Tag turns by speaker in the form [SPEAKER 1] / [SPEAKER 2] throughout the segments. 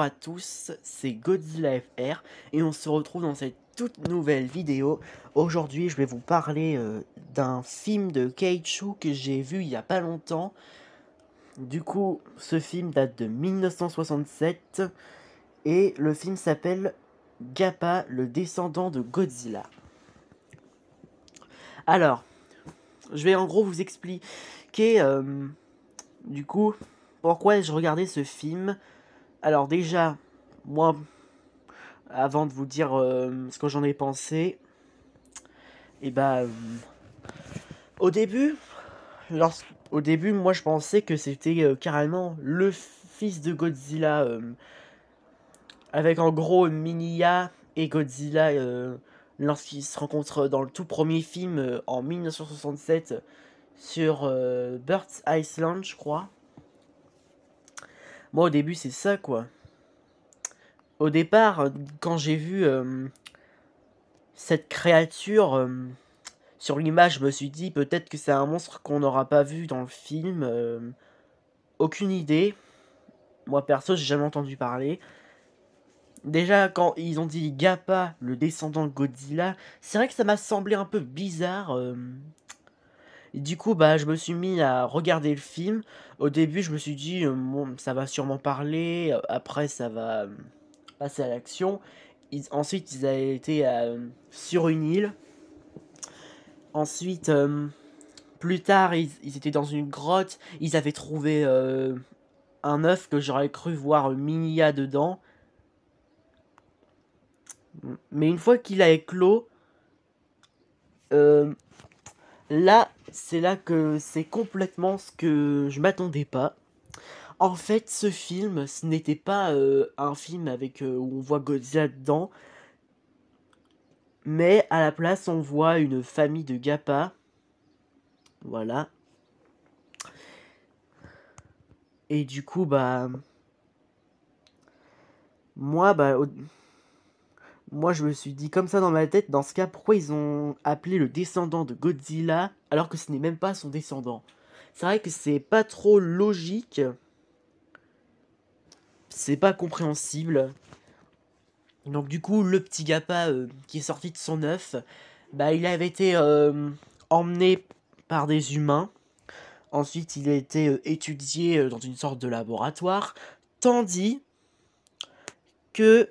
[SPEAKER 1] bonjour à tous, c'est Godzilla FR et on se retrouve dans cette toute nouvelle vidéo. Aujourd'hui je vais vous parler d'un film de Kaiju que j'ai vu il y a pas longtemps. Du coup ce film date de 1967 et le film s'appelle Gappa, le descendant de Godzilla. Alors, je vais en gros vous expliquer du coup pourquoi je regardais ce film. Alors déjà, moi, avant de vous dire ce que j'en ai pensé, et bah, au début, au début, moi je pensais que c'était carrément le fils de Godzilla, avec en gros Minya et Godzilla lorsqu'ils se rencontrent dans le tout premier film en 1967 sur Birds Island, je crois. Moi au début c'est ça quoi. Au départ, quand j'ai vu cette créature sur l'image, je me suis dit peut-être que c'est un monstre qu'on n'aura pas vu dans le film. Aucune idée. Moi perso, j'ai jamais entendu parler. Déjà, quand ils ont dit Gappa, le descendant de Godzilla, c'est vrai que ça m'a semblé un peu bizarre. Et du coup, bah, je me suis mis à regarder le film. Au début, je me suis dit, bon, ça va sûrement parler. Après, ça va passer à l'action. Ensuite, ils avaient été sur une île. Ensuite, plus tard, ils étaient dans une grotte. Ils avaient trouvé un œuf que j'aurais cru voir Minya dedans. Mais une fois qu'il a éclos, euh, là, c'est là que c'est complètement ce que je m'attendais pas. En fait, ce film, ce n'était pas un film avec où on voit Godzilla dedans, mais à la place, on voit une famille de Gappa. Voilà. Et du coup, bah, moi, bah, moi, je me suis dit comme ça dans ma tête, dans ce cas, pourquoi ils ont appelé le descendant de Godzilla alors que ce n'est même pas son descendant? C'est vrai que c'est pas trop logique, c'est pas compréhensible. Donc du coup, le petit Gappa qui est sorti de son œuf, bah, il avait été emmené par des humains. Ensuite, il a été étudié dans une sorte de laboratoire, tandis que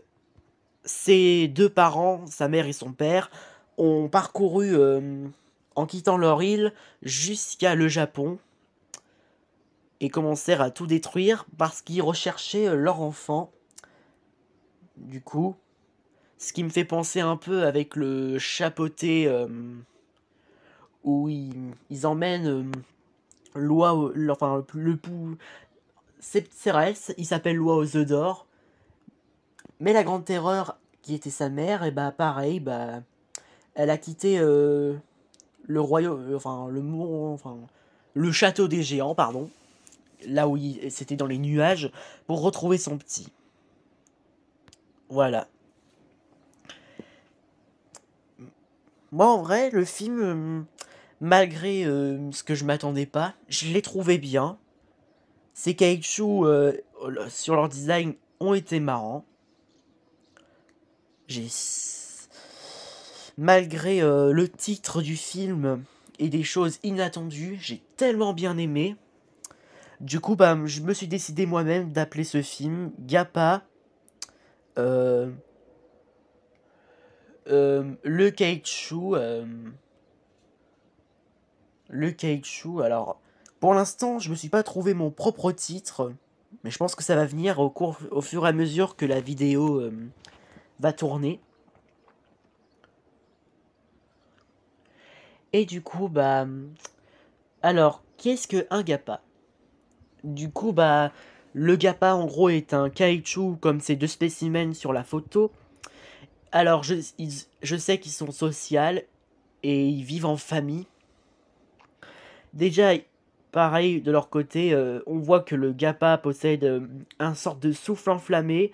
[SPEAKER 1] ses deux parents, sa mère et son père, ont parcouru en quittant leur île jusqu'à le Japon et commencèrent à tout détruire parce qu'ils recherchaient leur enfant. Du coup, ce qui me fait penser un peu avec le chapeauté où ils emmènent enfin le pou. Cérès, il s'appelle Loi aux œufs d'or. Mais la grande terreur, qui était sa mère, et bah pareil, bah elle a quitté le royaume, enfin le mont, enfin le château des géants, pardon, là où c'était dans les nuages, pour retrouver son petit. Voilà. Moi en vrai, le film, malgré ce que je m'attendais pas, je l'ai trouvé bien. Ces kaiju sur leur design ont été marrants. J'ai malgré le titre du film et des choses inattendues, j'ai tellement bien aimé. Du coup, bah, je me suis décidé moi-même d'appeler ce film Gappa, euh, le Kaiju. Le Kaiju. Alors, pour l'instant, je me suis pas trouvé mon propre titre, mais je pense que ça va venir au fur et à mesure que la vidéo va tourner. Et du coup, bah, alors, qu'est-ce que un Gappa? Du coup, bah, le Gappa, en gros, est un Kaiju comme ces deux spécimens sur la photo. Alors, je sais qu'ils sont sociaux et ils vivent en famille. Déjà, pareil, de leur côté, on voit que le Gappa possède un sorte de souffle enflammé.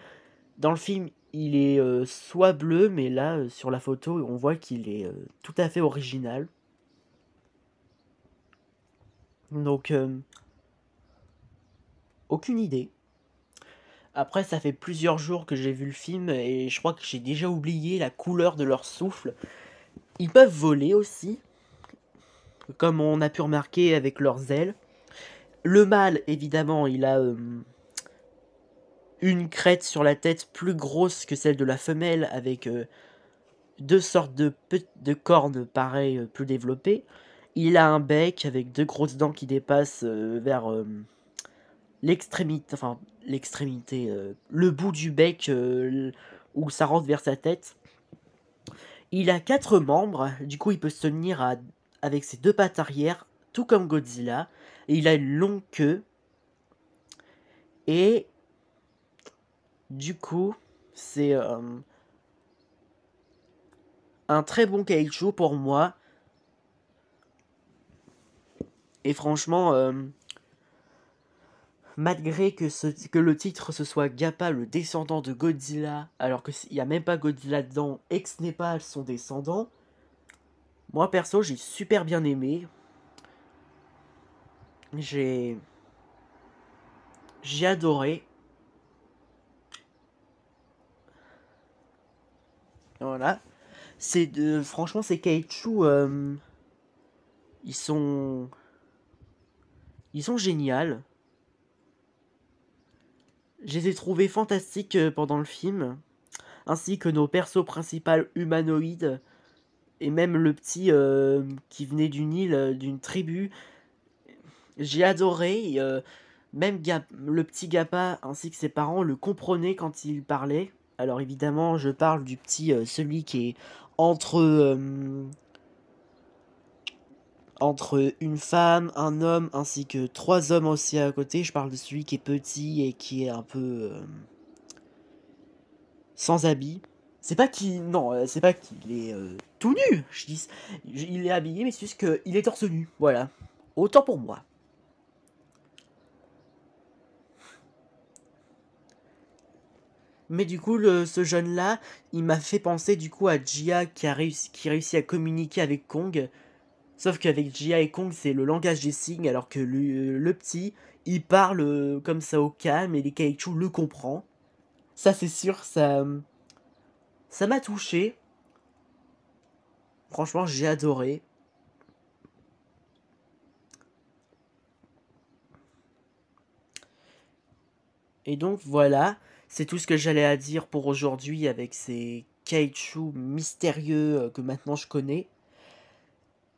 [SPEAKER 1] Dans le film, il est soit bleu, mais là, sur la photo, on voit qu'il est tout à fait original. Donc, aucune idée. Après, ça fait plusieurs jours que j'ai vu le film et je crois que j'ai déjà oublié la couleur de leur souffle. Ils peuvent voler aussi, comme on a pu remarquer avec leurs ailes. Le mâle, évidemment, il a une crête sur la tête plus grosse que celle de la femelle, avec deux sortes de cornes pareilles, plus développées. Il a un bec avec deux grosses dents qui dépassent vers l'extrémité, le bout du bec où ça rentre vers sa tête. Il a quatre membres, du coup il peut se tenir avec ses deux pattes arrière, tout comme Godzilla. Et il a une longue queue. Et du coup, c'est un très bon kaiju pour moi. Et franchement, malgré que le titre ce soit Gappa, le descendant de Godzilla, alors qu'il n'y a même pas Godzilla dedans et que ce n'est pas son descendant, moi perso j'ai super bien aimé. J'ai adoré. Voilà. Franchement ces kaiju, ils sont géniaux. Je les ai trouvés fantastiques pendant le film, ainsi que nos persos principaux humanoïdes, et même le petit qui venait d'une île, d'une tribu. J'ai adoré, même le petit Gappa ainsi que ses parents le comprenaient quand il parlait. Alors évidemment, je parle du petit, celui qui est entre, entre une femme, un homme, ainsi que trois hommes aussi à côté. Je parle de celui qui est petit et qui est un peu sans habit. C'est pas qu'il... Non, c'est pas qu'il est tout nu. Il est habillé, mais c'est juste qu'il est torse nu. Voilà. Autant pour moi. Mais du coup, ce jeune-là, il m'a fait penser du coup à Jia qui réussit à communiquer avec Kong. Sauf qu'avec Jia et Kong, c'est le langage des signes, alors que le petit, il parle comme ça au calme et les kaiju le comprend. Ça, c'est sûr, ça m'a touché. Franchement, j'ai adoré. Et donc voilà, c'est tout ce que j'allais à dire pour aujourd'hui avec ces kaiju mystérieux que maintenant je connais.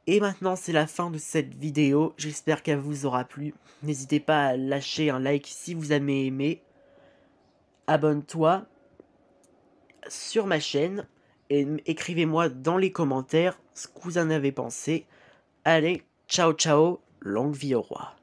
[SPEAKER 1] Et maintenant c'est la fin de cette vidéo, j'espère qu'elle vous aura plu. N'hésitez pas à lâcher un like si vous avez aimé. Abonne-toi sur ma chaîne et écrivez-moi dans les commentaires ce que vous en avez pensé. Allez, ciao ciao, longue vie au roi.